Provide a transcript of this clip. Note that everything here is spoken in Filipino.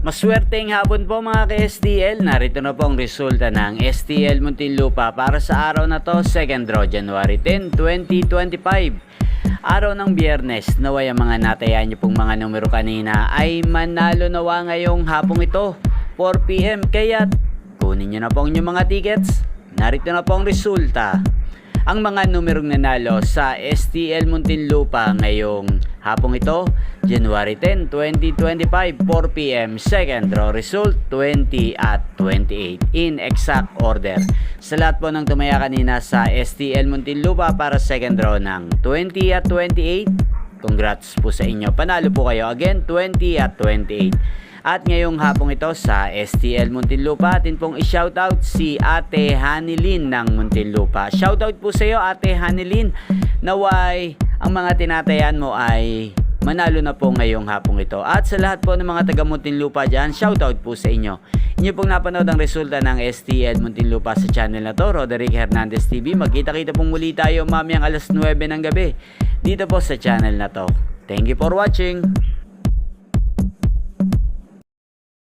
Maswerteng hapon po mga ka-STL. Narito na po ang resulta ng STL Muntinlupa para sa araw na to, 2nd draw, January 10, 2025. Araw ng Biyernes. Naway ang mga natayan nyo pong mga numero kanina ay manalo nawa ngayong hapong ito, 4 PM. Kaya kunin nyo na po ang inyong mga tickets. Narito na po ang resulta. Ang mga numerong nanalo sa STL Muntinlupa ngayong hapong ito, January 10, 2025, 4 PM, 2nd draw result, 20 at 28 in exact order. Sa lahat po ng tumaya kanina sa STL Muntinlupa para 2nd draw ng 20 at 28, congrats po sa inyo. Panalo po kayo again, 20 at 28. At ngayong hapong ito sa STL Muntinlupa, atin pong i-shoutout si Ate Hanilin ng Muntinlupa. Shoutout po sa iyo, Ate Hanilin. Naway ang mga tinatayan mo ay manalo na po ngayong hapong ito. At sa lahat po ng mga taga Muntinlupa dyan, shoutout po sa inyo. Inyo pong napanood ang resulta ng STL Muntinlupa sa channel na to, Roderick Hernandez TV. Magkita-kita pong muli tayo mamayang alas 9 ng gabi dito po sa channel na to. Thank you for watching.